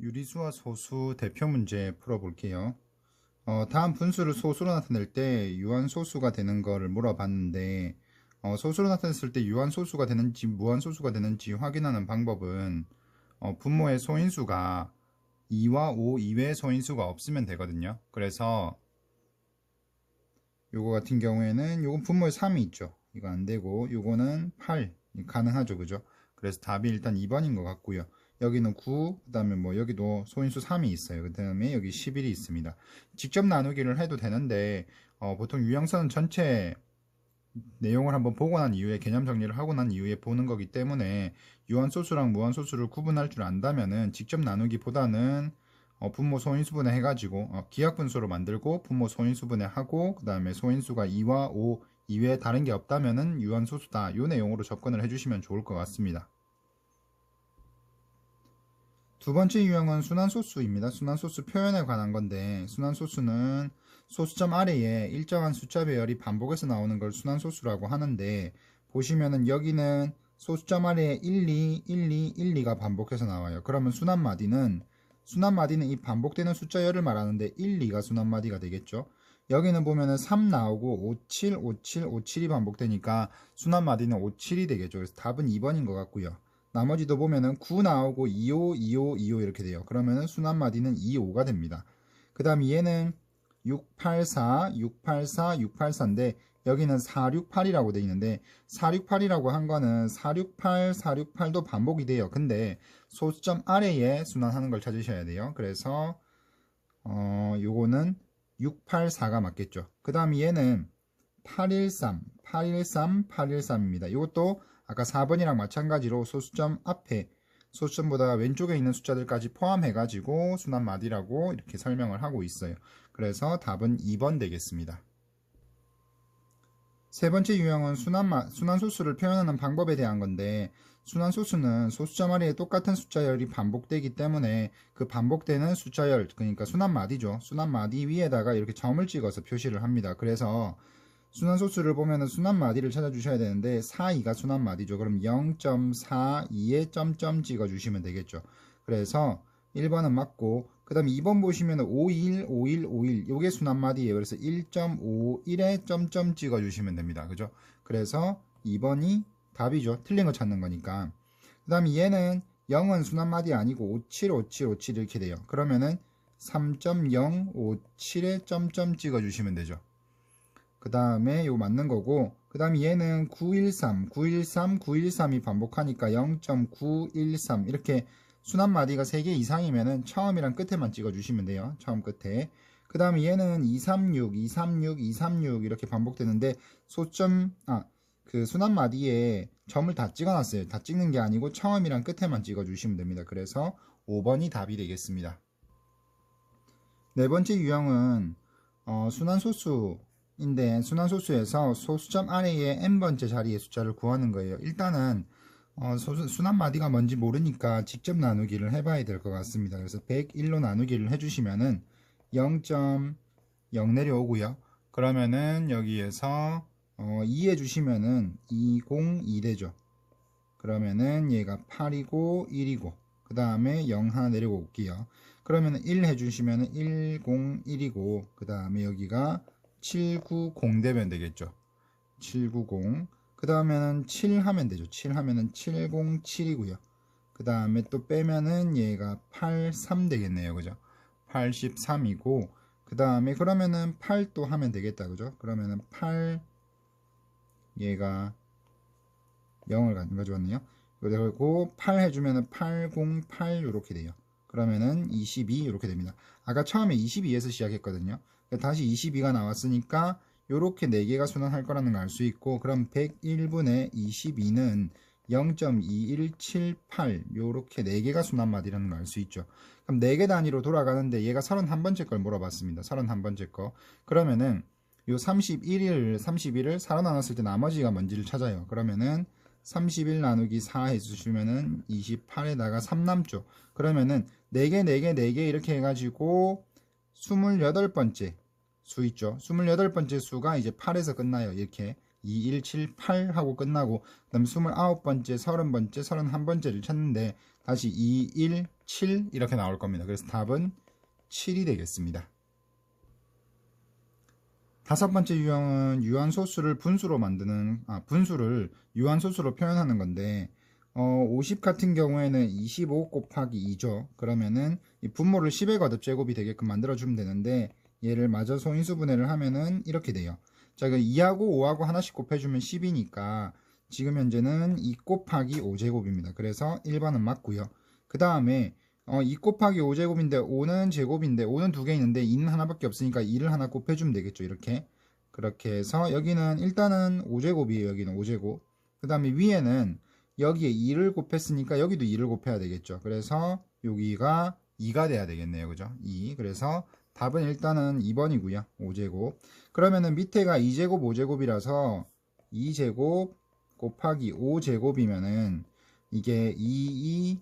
유리수와 소수 대표 문제 풀어볼게요. 다음 분수를 소수로 나타낼 때 유한소수가 되는 거를 물어봤는데 소수로 나타냈을 때 유한소수가 되는지 무한소수가 되는지 확인하는 방법은 분모의 소인수가 2와 5 이외의 소인수가 없으면 되거든요. 그래서 요거 같은 경우에는 요건 분모에 3이 있죠. 이거 안 되고 요거는 8 가능하죠. 그죠? 그래서 답이 일단 2번인 것 같고요. 여기는 9, 그 다음에 뭐 여기도 소인수 3이 있어요. 그 다음에 여기 11이 있습니다. 직접 나누기를 해도 되는데 보통 유형선은 전체 내용을 한번 보고 난 이후에 개념 정리를 하고 난 이후에 보는 거기 때문에 유한소수랑 무한소수를 구분할 줄 안다면은 직접 나누기보다는 분모 소인수분해 해가지고 기하분수로 만들고 분모 소인수분해 하고 그 다음에 소인수가 2와 5 이외에 다른 게 없다면은 유한소수다 요 내용으로 접근을 해주시면 좋을 것 같습니다. 두 번째 유형은 순환소수입니다. 순환소수 표현에 관한 건데 순환소수는 소수점 아래에 일정한 숫자 배열이 반복해서 나오는 걸 순환소수라고 하는데 보시면은 여기는 소수점 아래에 1, 2, 1, 2, 1, 2가 반복해서 나와요. 그러면 순환마디는 이 반복되는 숫자열을 말하는데 1, 2가 순환마디가 되겠죠. 여기는 보면은 3 나오고 5, 7, 5, 7, 5, 7이 반복되니까 순환마디는 5, 7이 되겠죠. 그래서 답은 2번인 것 같고요. 나머지도 보면은 9 나오고 25, 25, 25 이렇게 돼요. 그러면은 순환마디는 25가 됩니다. 그 다음 얘는 684, 684, 684인데 여기는 468이라고 되어 있는데 468이라고 한 거는 468, 468도 반복이 돼요. 근데 소수점 아래에 순환하는 걸 찾으셔야 돼요. 그래서 요거는 684가 맞겠죠. 그 다음 얘는 813, 813, 813입니다. 이것도 아까 4번이랑 마찬가지로 소수점 앞에 소수점보다 왼쪽에 있는 숫자들까지 포함해가지고 순환마디라고 이렇게 설명을 하고 있어요. 그래서 답은 2번 되겠습니다. 세 번째 유형은 순환소수를 표현하는 방법에 대한 건데 순환소수는 소수점 아래에 똑같은 숫자열이 반복되기 때문에 그 반복되는 숫자열 그러니까 순환마디죠. 순환마디 위에다가 이렇게 점을 찍어서 표시를 합니다. 그래서 순환소수를 보면은 순환마디를 찾아주셔야 되는데 42가 순환마디죠. 그럼 0.42에 점점 찍어주시면 되겠죠. 그래서 1번은 맞고 그 다음에 2번 보시면 51, 51, 51 요게 순환마디예요. 그래서 1.51에 점점 찍어주시면 됩니다. 그죠? 그래서 2번이 답이죠. 틀린 거 찾는 거니까. 그 다음에 얘는 0은 순환마디 아니고 57, 57, 57 이렇게 돼요. 그러면은 3.057에 점점 찍어주시면 되죠. 그 다음에 요 맞는 거고 그 다음에 얘는 913, 913, 913이 반복하니까 0.913 이렇게 순환마디가 3개 이상이면은 처음이랑 끝에만 찍어주시면 돼요. 처음 끝에. 그 다음에 얘는 236, 236, 236 이렇게 반복되는데 그 순환마디에 점을 다 찍어놨어요. 다 찍는 게 아니고 처음이랑 끝에만 찍어주시면 됩니다. 그래서 5번이 답이 되겠습니다. 네 번째 유형은 순환소수인데 순환소수에서 소수점 아래에 n번째 자리의 숫자를 구하는 거예요. 일단은 순환마디가 뭔지 모르니까 직접 나누기를 해봐야 될 것 같습니다. 그래서 101로 나누기를 해주시면은 0.0 내려오고요. 그러면은 여기에서 2 해주시면은 202 되죠. 그러면은 얘가 8이고 1이고 그 다음에 0 하나 내려고 올게요. 그러면 1 해주시면 101이고 그 다음에 여기가 790 되면 되겠죠. 790 그 다음에는 7 하면 되죠. 7 하면은 707이고요. 그 다음에 또 빼면은 얘가 83 되겠네요. 그죠? 83이고 그 다음에 그러면은 8 또 하면 되겠다. 그죠? 그러면은 8 얘가 0을 가져왔네요. 그리고 8 해주면은 808 이렇게 돼요. 그러면은 22 이렇게 됩니다. 아까 처음에 22에서 시작했거든요. 다시 22가 나왔으니까 요렇게 4개가 순환할 거라는 걸 알 수 있고 그럼 101분의 22는 0.2178 요렇게 4개가 순환마디라는 걸 알 수 있죠. 그럼 4개 단위로 돌아가는데 얘가 31번째 걸 물어봤습니다. 31번째 거. 그러면은 요 31을 4로 나눴을 때 나머지가 뭔지를 찾아요. 그러면은 31 나누기 4 해주시면은 28에다가 3 남죠. 그러면은 4개, 4개, 4개 이렇게 해가지고 28번째 수 있죠. 28번째 수가 이제 8에서 끝나요. 이렇게 2, 1, 7, 8 하고 끝나고 그 다음에 29번째, 30번째, 31번째를 찾는데 다시 2, 1, 7 이렇게 나올 겁니다. 그래서 답은 7이 되겠습니다. 다섯 번째 유형은 유한소수를 분수로 분수를 유한소수로 표현하는 건데 50 같은 경우에는 25 곱하기 2죠. 그러면은 이 분모를 10의 거듭 제곱이 되게끔 만들어주면 되는데 얘를 마저 소인수 분해를 하면은 이렇게 돼요. 자, 그 2하고 5하고 하나씩 곱해주면 10이니까 지금 현재는 2 곱하기 5제곱입니다. 그래서 1번은 맞고요. 그 다음에 2 곱하기 5제곱인데 5는 제곱인데 5는 두 개 있는데 2는 하나밖에 없으니까 2를 하나 곱해주면 되겠죠. 이렇게. 그렇게 해서 여기는 일단은 5제곱이에요. 여기는 5제곱. 그 다음에 위에는 여기에 2를 곱했으니까 여기도 2를 곱해야 되겠죠. 그래서 여기가 2가 돼야 되겠네요. 그죠? 2. 그래서 답은 일단은 2번이고요. 5제곱. 그러면은 밑에가 2제곱 5제곱이라서 2제곱 곱하기 5제곱이면은 이게 2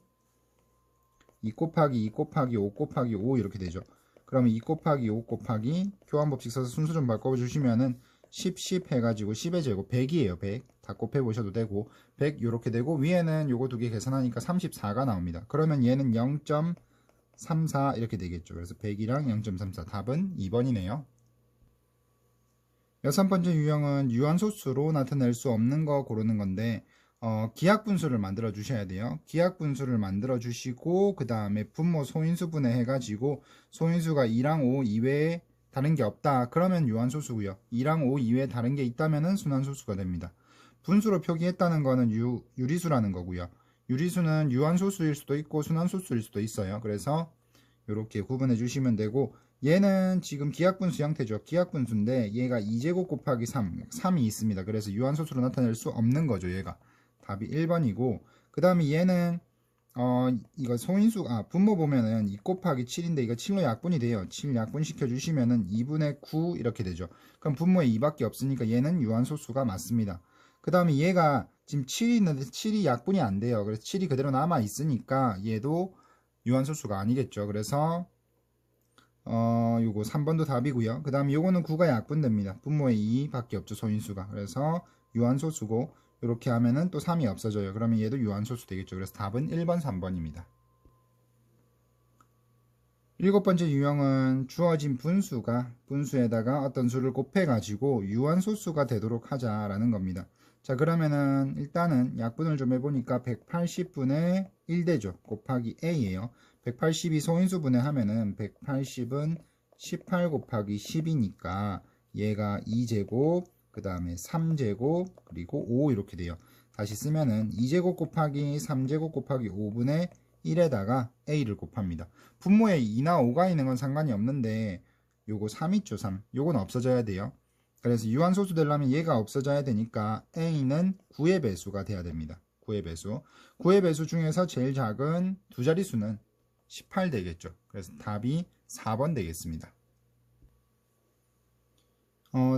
곱하기 2 곱하기 5 곱하기 5 이렇게 되죠. 그러면 2 곱하기 5 곱하기 교환법칙 써서 순수 좀 바꿔주시면은 10 해가지고 10의 제곱 100이에요. 100. 다 곱해보셔도 되고 100 요렇게 되고 위에는 요거 두 개 계산하니까 34가 나옵니다. 그러면 얘는 0.34 이렇게 되겠죠. 그래서 100이랑 0.34 답은 2번이네요. 여섯 번째 유형은 유한소수로 나타낼 수 없는 거 고르는 건데 기하분수를 만들어 주셔야 돼요. 기하분수를 만들어 주시고 그 다음에 분모 소인수분해 해가지고 소인수가 2랑 5 이외에 다른 게 없다. 그러면 유한소수고요. 2랑 5 이외에 다른 게 있다면은 순환소수가 됩니다. 분수로 표기했다는 거는 유리수라는 거고요. 유리수는 유한소수일 수도 있고 순환소수일 수도 있어요. 그래서 이렇게 구분해 주시면 되고 얘는 지금 기하분수 형태죠. 기하분수인데 얘가 2제곱 곱하기 3이 있습니다. 그래서 유한소수로 나타낼 수 없는 거죠. 얘가 답이 1번이고 그 다음에 얘는 이거 분모 보면은 2 곱하기 7인데 이거 7로 약분이 돼요. 7 약분 시켜주시면은 2분의 9 이렇게 되죠. 그럼 분모에 2밖에 없으니까 얘는 유한소수가 맞습니다. 그 다음에 얘가 지금 7이 있는데 7이 약분이 안 돼요. 그래서 7이 그대로 남아 있으니까 얘도 유한소수가 아니겠죠. 그래서 요거 3번도 답이고요. 그 다음에 요거는 9가 약분됩니다. 분모에 2밖에 없죠. 소인수가. 그래서 유한소수고 이렇게 하면은 또 3이 없어져요. 그러면 얘도 유한소수 되겠죠. 그래서 답은 1번, 3번입니다. 일곱 번째 유형은 주어진 분수에다가 어떤 수를 곱해가지고 유한소수가 되도록 하자라는 겁니다. 자, 그러면은 일단은 약분을 좀 해보니까 180분의 1되죠. 곱하기 a예요. 180이 소인수분해 하면은 180은 18 곱하기 10이니까 얘가 2제곱, 그 다음에 3제곱, 그리고 5 이렇게 돼요. 다시 쓰면은 2제곱 곱하기 3제곱 곱하기 5분의 1에다가 a를 곱합니다. 분모에 2나 5가 있는 건 상관이 없는데 요거 3 있죠. 3. 요건 없어져야 돼요. 그래서 유한소수 되려면 얘가 없어져야 되니까 a는 9의 배수가 돼야 됩니다. 9의 배수. 9의 배수 중에서 제일 작은 두 자릿수는 18 되겠죠. 그래서 답이 4번 되겠습니다.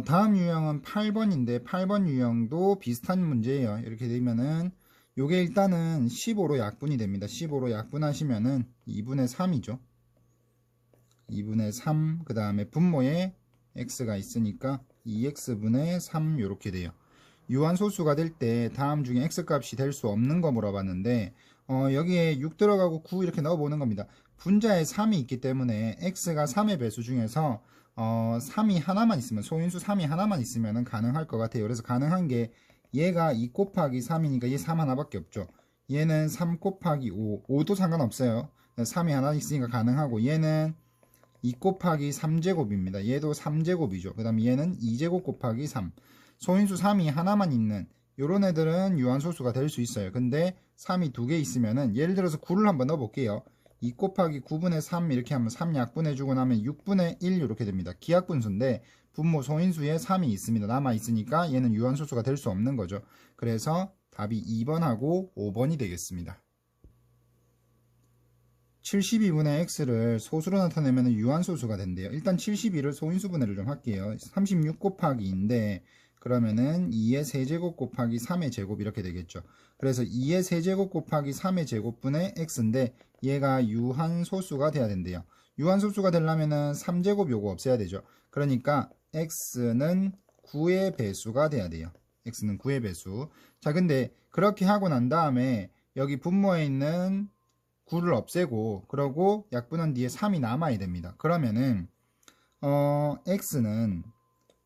다음 유형은 8번인데 8번 유형도 비슷한 문제예요. 이렇게 되면은 요게 일단은 15로 약분이 됩니다. 15로 약분하시면은 2분의 3이죠. 2분의 3, 그 다음에 분모에 x가 있으니까 2x분의 3 요렇게 돼요. 유한소수가 될 때 다음 중에 x값이 될 수 없는 거 물어봤는데 여기에 6 들어가고 9 이렇게 넣어보는 겁니다. 분자에 3이 있기 때문에 x가 3의 배수 중에서 3이 하나만 있으면 소인수 3이 하나만 있으면 가능할 것 같아요. 그래서 가능한 게 얘가 2 곱하기 3이니까 얘 3 하나밖에 없죠. 얘는 3 곱하기 5, 5도 상관없어요. 3이 하나 있으니까 가능하고 얘는 2 곱하기 3제곱입니다. 얘도 3제곱이죠. 그 다음에 얘는 2제곱 곱하기 3. 소인수 3이 하나만 있는 요런 애들은 유한소수가 될 수 있어요. 근데 3이 두 개 있으면은 예를 들어서 9를 한번 넣어볼게요. 2 곱하기 9분의 3 이렇게 하면 3 약분해주고 나면 6분의 1 이렇게 됩니다. 기하분수인데 분모 소인수에 3이 있습니다. 남아있으니까 얘는 유한소수가 될 수 없는 거죠. 그래서 답이 2번하고 5번이 되겠습니다. 72분의 x를 소수로 나타내면 유한소수가 된대요. 일단 72를 소인수분해를 좀 할게요. 36 곱하기 2인데 그러면은 2의 세제곱 곱하기 3의 제곱 이렇게 되겠죠. 그래서 2의 세제곱 곱하기 3의 제곱분의 x인데 얘가 유한소수가 돼야 된대요. 유한소수가 되려면은 3제곱 요거 없애야 되죠. 그러니까 x는 9의 배수가 돼야 돼요. x는 9의 배수. 자, 근데 그렇게 하고 난 다음에 여기 분모에 있는 9를 없애고 그러고 약분한 뒤에 3이 남아야 됩니다. 그러면은 x는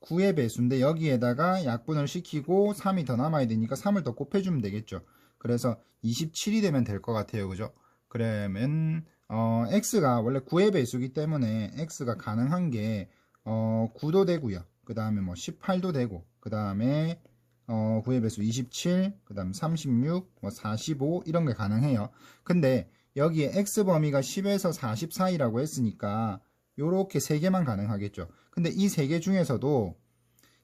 9의 배수인데 여기에다가 약분을 시키고 3이 더 남아야 되니까 3을 더 곱해주면 되겠죠. 그래서 27이 되면 될 것 같아요. 그죠? 그러면 x가 원래 9의 배수이기 때문에 x가 가능한 게 9도 되고요. 그 다음에 뭐 18도 되고 그 다음에 9의 배수 27, 그 다음 36, 뭐 45 이런 게 가능해요. 근데 여기에 x 범위가 10에서 40 사이라고 했으니까 요렇게 3개만 가능하겠죠. 근데 이 3개 중에서도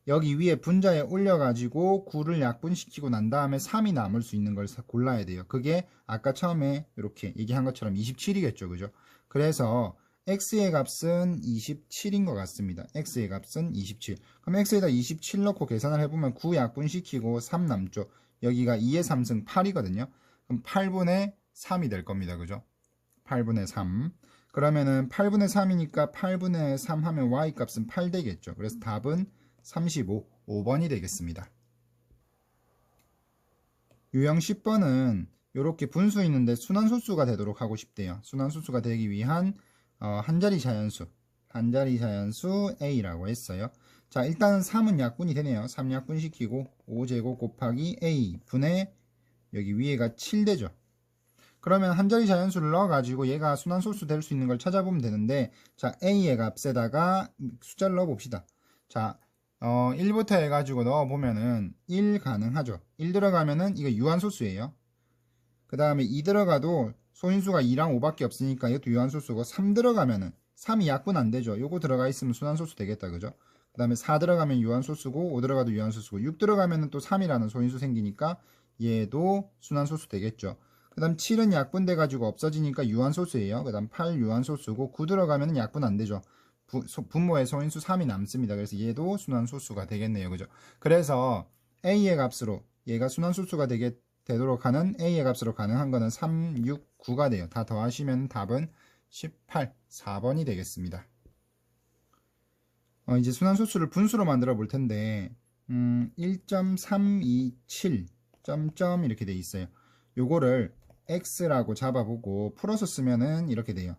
여기 위에 분자에 올려가지고 9를 약분시키고 난 다음에 3이 남을 수 있는 걸 골라야 돼요. 그게 아까 처음에 이렇게 얘기한 것처럼 27이겠죠. 그죠? 그래서 x의 값은 27인 것 같습니다. x의 값은 27. 그럼 x에다 27 넣고 계산을 해보면 9 약분시키고 3 남죠. 여기가 2의 3승 8이거든요. 그럼 8분의 3이 될 겁니다. 그죠? 8분의 3. 그러면은 8분의 3이니까 8분의 3 하면 y 값은 8 되겠죠. 그래서 답은 35, 5번이 되겠습니다. 유형 10번은 이렇게 분수 있는데 순환소수가 되도록 하고 싶대요. 순환소수가 되기 위한 한자리 자연수 A라고 했어요. 자, 일단은 3은 약분이 되네요. 3 약분시키고 5제곱 곱하기 A 분의 여기 위에가 7 되죠. 그러면 한자리 자연수를 넣어가지고 얘가 순환소수 될 수 있는 걸 찾아보면 되는데, 자, A의 값에다가 숫자를 넣어봅시다. 자, 1부터 해가지고 넣어보면은 1 가능하죠. 1 들어가면은 이거 유한소수예요. 그 다음에 2 들어가도 소인수가 2랑 5밖에 없으니까 이것도 유한소수고, 3 들어가면은 3이 약분 안 되죠. 요거 들어가 있으면 순환소수 되겠다. 그죠? 그 다음에 4 들어가면 유한소수고, 5 들어가도 유한소수고, 6 들어가면은 또 3이라는 소인수 생기니까 얘도 순환소수 되겠죠. 그 다음 7은 약분돼 가지고 없어지니까 유한소수예요. 그 다음 8 유한소수고, 9 들어가면 약분 안 되죠. 분모의 소인수 3이 남습니다. 그래서 얘도 순환소수가 되겠네요. 그죠? 그래서 A의 값으로 얘가 순환소수가 되도록 하는 A의 값으로 가능한 거는 3, 6, 9가 돼요. 다 더하시면 답은 18, 4번이 되겠습니다. 이제 순환소수를 분수로 만들어 볼 텐데 1.327 점점 이렇게 돼 있어요. 요거를 x라고 잡아보고 풀어서 쓰면은 이렇게 돼요.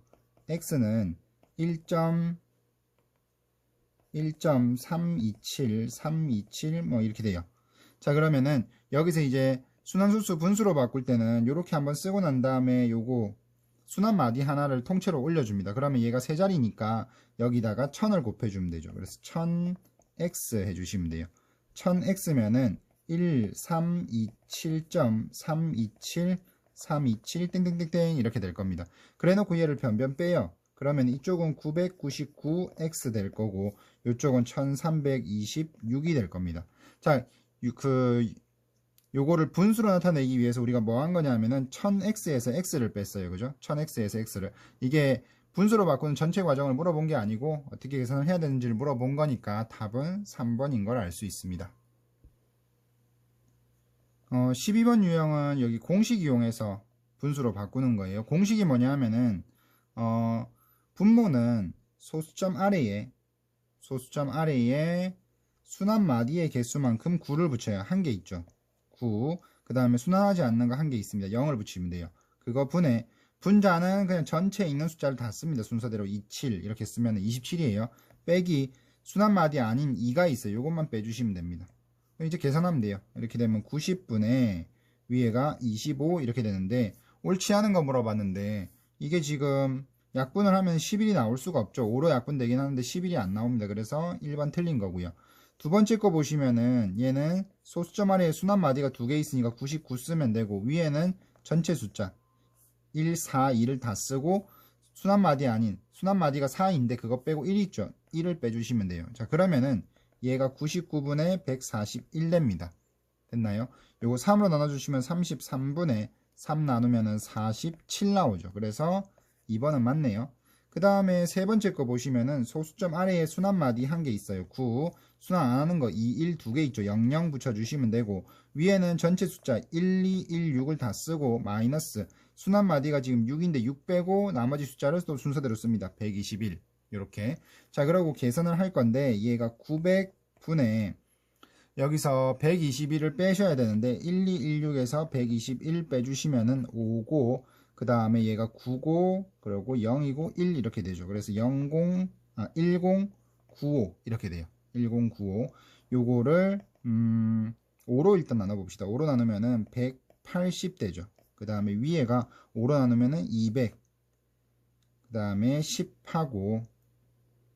x는 1.327 327 뭐 이렇게 돼요. 자, 그러면은 여기서 이제 순환소수 분수로 바꿀 때는 이렇게 한번 쓰고 난 다음에 요거 순환마디 하나를 통째로 올려줍니다. 그러면 얘가 세 자리니까 여기다가 1000을 곱해주면 되죠. 그래서 1000x 해주시면 돼요. 1000x면은 1327.327 327 땡땡땡땡 이렇게 될 겁니다. 그래 놓고 얘를 변변 빼요. 그러면 이쪽은 999x 될 거고 이쪽은 1326이 될 겁니다. 자, 요거를 분수로 나타내기 위해서 우리가 뭐 한 거냐면은 1000x에서 x를 뺐어요. 그죠? 1000x에서 x를. 이게 분수로 바꾸는 전체 과정을 물어본 게 아니고 어떻게 계산을 해야 되는지를 물어본 거니까 답은 3번인 걸 알 수 있습니다. 12번 유형은 여기 공식 이용해서 분수로 바꾸는 거예요. 공식이 뭐냐 하면은 분모는 소수점 아래에 순환 마디의 개수만큼 9를 붙여요. 한 개 있죠. 9. 그 다음에 순환하지 않는 거 한 개 있습니다. 0을 붙이면 돼요. 그거 분해. 분자는 그냥 전체에 있는 숫자를 다 씁니다. 순서대로 27 이렇게 쓰면 27이에요. 빼기 순환 마디 아닌 2가 있어요. 이것만 빼주시면 됩니다. 이제 계산하면 돼요. 이렇게 되면 90분의 위에가 25 이렇게 되는데 옳지 않은 거 물어봤는데 이게 지금 약분을 하면 11이 나올 수가 없죠. 5로 약분되긴 하는데 11이 안 나옵니다. 그래서 1번 틀린 거고요. 두 번째 거 보시면은 얘는 소수점 아래에 순환 마디가 두 개 있으니까 99 쓰면 되고 위에는 전체 숫자 1, 4, 2를 다 쓰고 순환 마디 아닌 순환 마디가 4인데 그거 빼고 1이 있죠. 1을 빼주시면 돼요. 자, 그러면은 얘가 99분의 141 냅니다. 됐나요? 요거 3으로 나눠주시면 33분의 3 나누면은 47 나오죠. 그래서 2번은 맞네요. 그 다음에 세 번째 거 보시면은 소수점 아래에 순환마디 한 개 있어요. 9. 순환 안 하는 거 2, 1 두 개 있죠. 00 붙여주시면 되고 위에는 전체 숫자 1, 2, 1, 6을 다 쓰고 마이너스 순환마디가 지금 6인데 6 빼고 나머지 숫자를 또 순서대로 씁니다. 121 이렇게. 자, 그러고 계산을 할 건데 얘가 900분의 여기서 121을 빼셔야 되는데 1216에서 121 빼주시면은 5고 그 그 다음에 얘가 9고 그리고 0이고 1 이렇게 되죠. 그래서 1095 이렇게 돼요. 1095 요거를 5로 일단 나눠봅시다. 5로 나누면은 180 되죠. 그 다음에 위에가 5로 나누면은 200, 그 다음에 10하고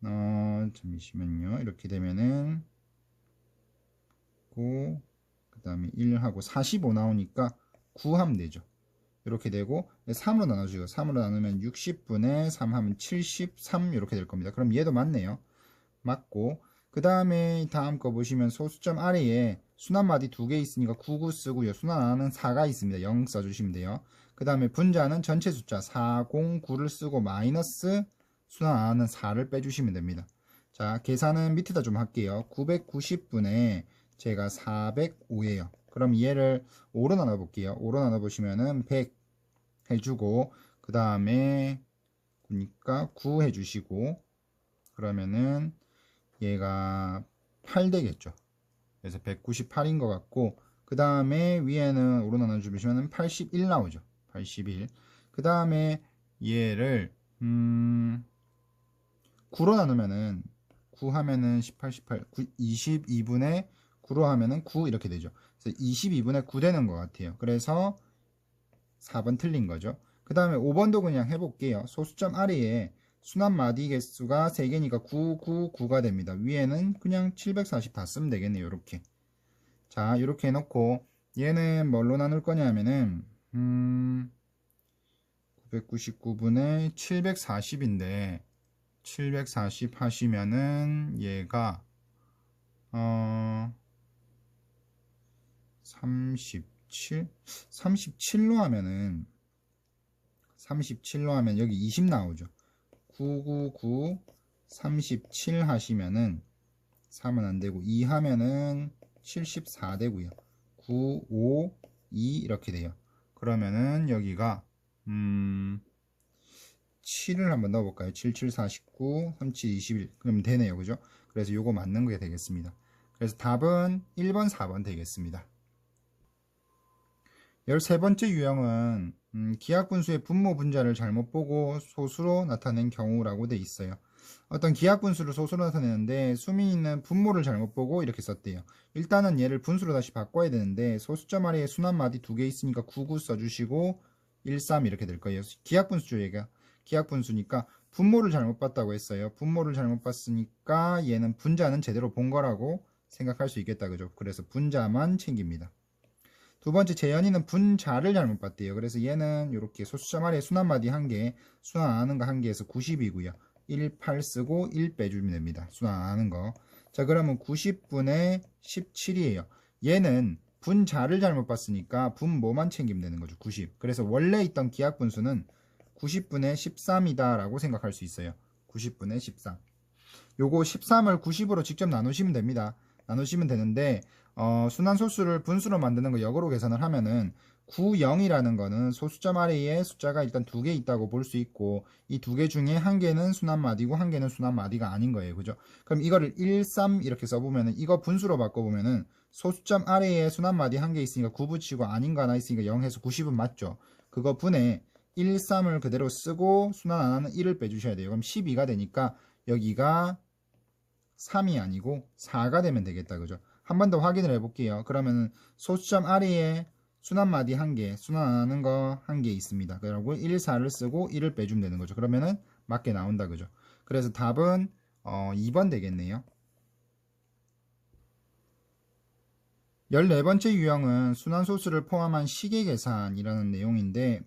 잠시만요. 이렇게 되면은 그 다음에 1하고 45 나오니까 9 하면 되죠. 이렇게 되고 3으로 나눠주고 3으로 나누면 60분의 3 하면 73 이렇게 될 겁니다. 그럼 얘도 맞네요. 맞고 그 다음에 다음 거 보시면 소수점 아래에 순환마디 2개 있으니까 99 쓰고요. 순환하나는 4가 있습니다. 0 써주시면 돼요. 그 다음에 분자는 전체 숫자 409를 쓰고 마이너스 순환하나는 4를 빼주시면 됩니다. 자, 계산은 밑에다 좀 할게요. 990분의 제가 405예요. 그럼 얘를 5로 나눠볼게요. 5로 나눠보시면은 100 해주고 그 다음에 그러니까 9 해주시고 그러면은 얘가 8 되겠죠. 그래서 198인 것 같고 그 다음에 위에는 5로 나눠주시면 81 나오죠. 81. 그 다음에 얘를 9로 나누면은 9 하면은 18, 18, 22분의 9로 하면은 9 이렇게 되죠. 그래서 22분의 9 되는 것 같아요. 그래서 4번 틀린 거죠. 그 다음에 5번도 그냥 해볼게요. 소수점 아래에 순환마디 개수가 3개니까 999가 됩니다. 위에는 그냥 740 다 쓰면 되겠네요. 이렇게. 자, 이렇게 해놓고 얘는 뭘로 나눌 거냐면은 999분의 740인데 740 하시면은 얘가 37로 하면은 37로 하면 여기 20 나오죠. 999 37 하시면은 3은 안 되고 2 하면은 74 되고요. 9 5 2 이렇게 돼요. 그러면은 여기가 7을 한번 넣어볼까요? 7, 7, 49, 37, 21. 그럼 되네요. 그죠? 그래서 요거 맞는 게 되겠습니다. 그래서 답은 1번, 4번 되겠습니다. 13번째 유형은 기하분수의 분모 분자를 잘못 보고 소수로 나타낸 경우라고 돼 있어요. 어떤 기하분수를 소수로 나타내는데 수미 있는 분모를 잘못 보고 이렇게 썼대요. 일단은 얘를 분수로 다시 바꿔야 되는데 소수점 아래에 순환마디 2개 있으니까 99 써주시고 13 이렇게 될 거예요. 기하분수죠 얘가. 기하분수니까 분모를 잘못 봤다고 했어요. 분모를 잘못 봤으니까 얘는 분자는 제대로 본 거라고 생각할 수 있겠다. 그죠? 그래서 분자만 챙깁니다. 두 번째 재현이는 분자를 잘못 봤대요. 그래서 얘는 이렇게 소수점 아래에 순환마디 1개, 순환 안 하는 거 1개에서 90이고요. 1, 8 쓰고 1 빼주면 됩니다. 순환 안 하는 거. 자, 그러면 90분의 17이에요. 얘는 분자를 잘못 봤으니까 분모만 챙기면 되는 거죠. 90. 그래서 원래 있던 기하분수는 90분의 13이다 라고 생각할 수 있어요. 90분의 13. 요거 13을 90으로 직접 나누시면 됩니다. 나누시면 되는데 순환소수를 분수로 만드는 거 역으로 계산을 하면은 90이라는 거는 소수점 아래에 숫자가 일단 2개 있다고 볼 수 있고 이 2개 중에 1개는 순환마디고 1개는 순환마디가 아닌 거예요. 그죠? 그럼 이거를 13 이렇게 써보면은 이거 분수로 바꿔보면은 소수점 아래에 순환마디 1개 있으니까 9 붙이고 아닌 거 하나 있으니까 0 해서 90은 맞죠? 그거 분에 13을 그대로 쓰고 순환 안 하는 1을 빼주셔야 돼요. 그럼 12가 되니까 여기가 3이 아니고 4가 되면 되겠다. 그죠? 한 번 더 확인을 해볼게요. 그러면은 소수점 아래에 순환마디 1개, 순환 안 하는 거 1개 있습니다. 그리고 1, 4를 쓰고 1을 빼주면 되는 거죠. 그러면은 맞게 나온다. 그죠? 그래서 답은 2번 되겠네요. 14번째 유형은 순환소수를 포함한 시계계산이라는 내용인데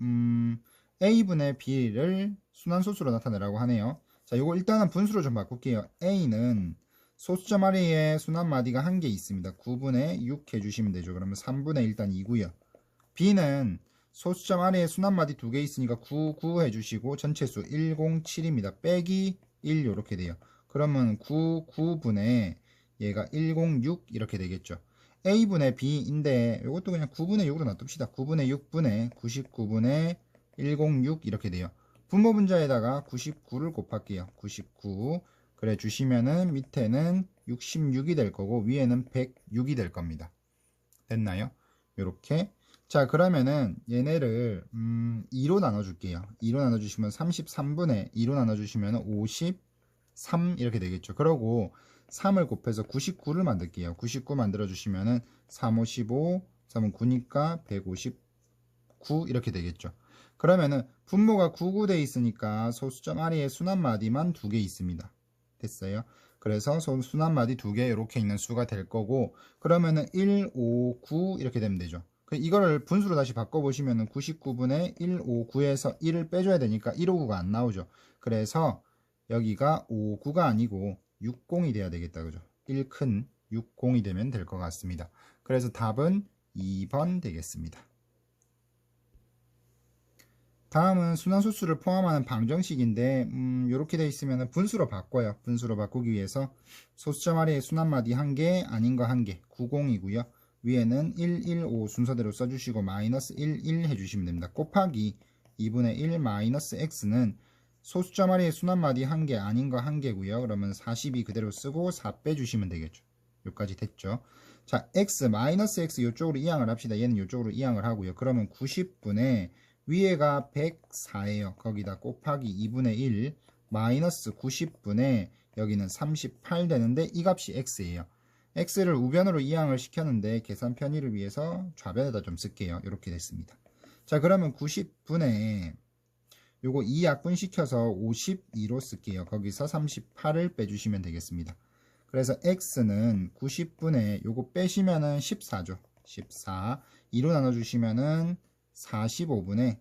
A분의 B를 순환소수로 나타내라고 하네요. 자, 요거 일단은 분수로 좀 바꿀게요. A는 소수점 아래에 순환마디가 1개 있습니다. 9분의 6 해주시면 되죠. 그러면 3분의 일단 2고요. B는 소수점 아래에 순환마디 2개 있으니까 9, 9 해주시고 전체수 107입니다. 빼기 1 이렇게 돼요. 그러면 9, 9분의 얘가 106 이렇게 되겠죠. A분의 B인데 이것도 그냥 9분의 6으로 놔둡시다. 9분의 6분의 99분의 106 이렇게 돼요. 분모 분자에다가 99를 곱할게요. 99 그래 주시면은 밑에는 66이 될 거고 위에는 106이 될 겁니다. 됐나요? 이렇게. 자, 그러면은 얘네를 2로 나눠줄게요. 2로 나눠주시면 33분의 2로 나눠주시면 53 이렇게 되겠죠. 그러고 3을 곱해서 99를 만들게요. 99 만들어주시면은 3, 5, 15, 3은 9니까 159 이렇게 되겠죠. 그러면은 분모가 99돼 있으니까 소수점 아래에 순환마디만 2개 있습니다. 됐어요? 그래서 순환마디 2개 이렇게 있는 수가 될 거고, 그러면은 1, 5, 9 이렇게 되면 되죠. 이거를 분수로 다시 바꿔보시면은 99분의 159에서 1을 빼줘야 되니까 159가 안 나오죠. 그래서 여기가 59가 아니고 60이 돼야 되겠다. 그죠? 1큰 60이 되면 될 것 같습니다. 그래서 답은 2번 되겠습니다. 다음은 순환소수를 포함하는 방정식인데 이렇게 되어 있으면 분수로 바꿔요. 분수로 바꾸기 위해서 소수점 아래에 순환마디 1개, 아닌 거 1개, 90이고요. 위에는 1, 1, 5 순서대로 써주시고 마이너스 1, 1 해주시면 됩니다. 곱하기 2분의 1 마이너스 x는 소수점 아래에 순환마디 1개, 아닌 거 1개고요. 그러면 42 그대로 쓰고 4 빼주시면 되겠죠. 여기까지 됐죠. 자, x, 마이너스 x 이쪽으로 이항을 합시다. 얘는 이쪽으로 이항을 하고요. 그러면 90분의 위에가 104예요. 거기다 곱하기 2분의 1 마이너스 90분의 여기는 38 되는데 이 값이 x예요. x를 우변으로 이항을 시켰는데 계산 편의를 위해서 좌변에다 좀 쓸게요. 이렇게 됐습니다. 자, 그러면 90분의 요거 2약분 시켜서 52로 쓸게요. 거기서 38을 빼주시면 되겠습니다. 그래서 x는 90분의 요거 빼시면은 14죠. 14 2로 나눠주시면은 45분의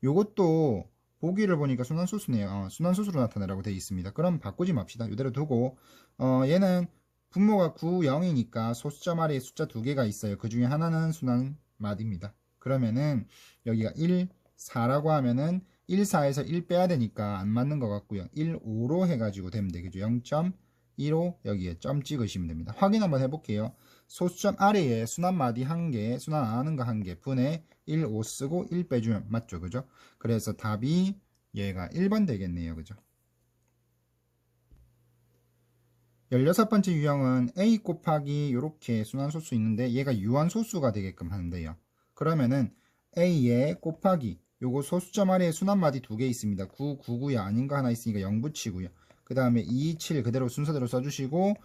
요것도 보기를 보니까 순환소수네요. 순환소수로 나타내라고 되어 있습니다. 그럼 바꾸지 맙시다. 이대로 두고 얘는 분모가 9, 0이니까 소수점 아래에 숫자 2개가 있어요. 그 중에 하나는 순환마디입니다. 그러면은 여기가 1, 4라고 하면은 1, 4에서 1 빼야 되니까 안 맞는 것 같고요. 1, 5로 해가지고 되면 되겠죠. 0.15 여기에 점 찍으시면 됩니다. 확인 한번 해볼게요. 소수점 아래에 순환마디 1개, 순환 안 하는 거 1개, 분의 1, 5 쓰고 1 빼주면 맞죠? 그죠? 그래서 답이 얘가 1번 되겠네요. 그죠? 16번째 유형은 a 곱하기 이렇게 순환소수 있는데 얘가 유한소수가 되게끔 하는데요. 그러면은 a에 곱하기 요거 소수점 아래에 순환마디 2개 있습니다. 9, 99야 아닌 거 하나 있으니까 0 붙이고요. 그 다음에 2, 7 그대로 순서대로 써주시고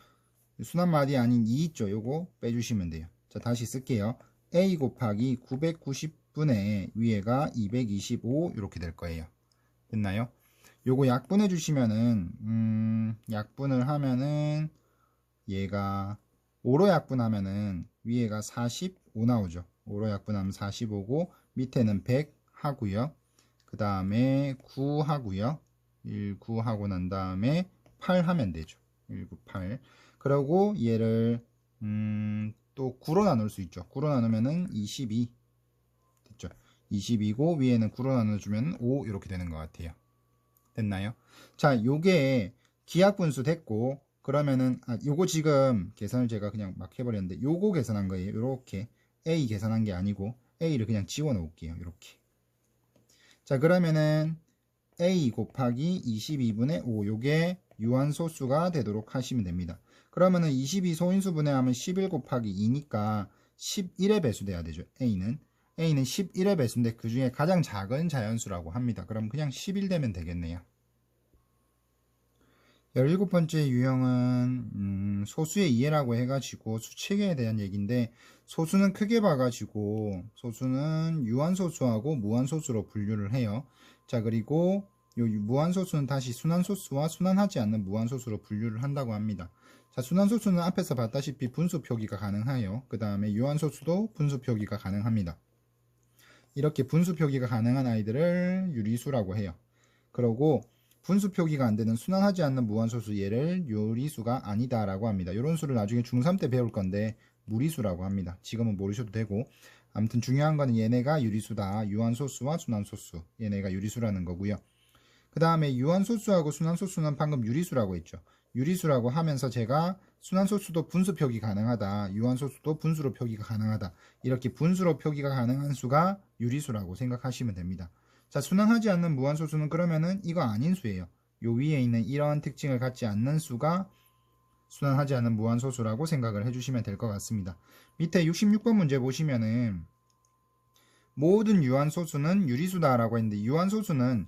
순환마디 아닌 2 있죠. 요거 빼주시면 돼요. 자, 다시 쓸게요. a 곱하기 990분의 위에가 225 이렇게 될 거예요. 됐나요? 요거 약분해 주시면은 약분을 하면은 얘가 5로 약분하면은 위에가 45 나오죠. 5로 약분하면 45고 밑에는 100 하고요. 그 다음에 9 하고요. 1, 9 하고 난 다음에 8 하면 되죠. 1, 9, 8. 그리고 얘를 또 9로 나눌 수 있죠. 9로 나누면은 22 됐죠. 22고 위에는 9로 나눠주면 5 이렇게 되는 것 같아요. 됐나요? 자, 요게 기하분수 됐고 그러면은 요거 지금 계산을 제가 그냥 막 해버렸는데 요거 계산한 거예요. 요렇게 a 계산한 게 아니고 a를 그냥 지워 놓을게요. 요렇게. 자, 그러면은 a 곱하기 22분의 5 요게 유한소수가 되도록 하시면 됩니다. 그러면은 22 소인수 분해하면 11 곱하기 2니까 11의 배수 돼야 되죠. A는 11의 배수인데 그 중에 가장 작은 자연수라고 합니다. 그럼 그냥 11 되면 되겠네요. 17번째 유형은 소수의 이해라고 해가지고 수체계에 대한 얘기인데 소수는 크게 봐가지고 소수는 유한소수하고 무한소수로 분류를 해요. 자, 그리고 요 무한소수는 다시 순환소수와 순환하지 않는 무한소수로 분류를 한다고 합니다. 자, 순환소수는 앞에서 봤다시피 분수 표기가 가능해요. 그 다음에 유한소수도 분수 표기가 가능합니다. 이렇게 분수 표기가 가능한 아이들을 유리수라고 해요. 그리고 분수 표기가 안 되는 순환하지 않는 무한소수 얘를 요리수가 아니다 라고 합니다. 이런 수를 나중에 중3 때 배울 건데 무리수라고 합니다. 지금은 모르셔도 되고 아무튼 중요한 거는 얘네가 유리수다. 유한소수와 순환소수 얘네가 유리수라는 거고요. 그 다음에 유한소수하고 순환소수는 방금 유리수라고 했죠. 유리수라고 하면서 제가 순환소수도 분수 표기 가능하다. 유한소수도 분수로 표기가 가능하다. 이렇게 분수로 표기가 가능한 수가 유리수라고 생각하시면 됩니다. 자, 순환하지 않는 무한소수는 그러면은 이거 아닌 수예요. 요 위에 있는 이러한 특징을 갖지 않는 수가 순환하지 않은 무한소수라고 생각을 해주시면 될 것 같습니다. 밑에 66번 문제 보시면은 모든 유한소수는 유리수다라고 했는데 유한소수는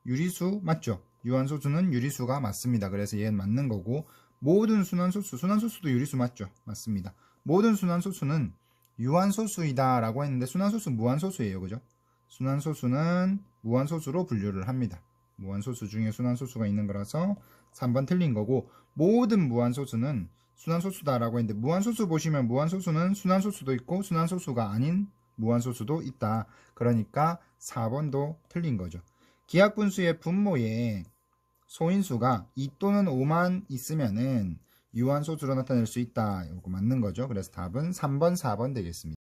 유리수 맞죠? 유한소수는 유리수가 맞습니다. 그래서 얘는 맞는 거고 모든 순환소수도 유리수 맞죠? 맞습니다. 모든 순환소수는 유한소수이다 라고 했는데 순환소수 무한소수예요. 그죠? 순환소수는 무한소수로 분류를 합니다. 무한소수 중에 순환소수가 있는 거라서 3번 틀린 거고 모든 무한소수는 순환소수다 라고 했는데 무한소수 보시면 무한소수는 순환소수도 있고 순환소수가 아닌 무한소수도 있다. 그러니까 4번도 틀린 거죠. 기하분수의 분모에 소인수가 2 또는 5만 있으면은 유한소수로 나타낼 수 있다. 이거 맞는 거죠. 그래서 답은 3번, 4번 되겠습니다.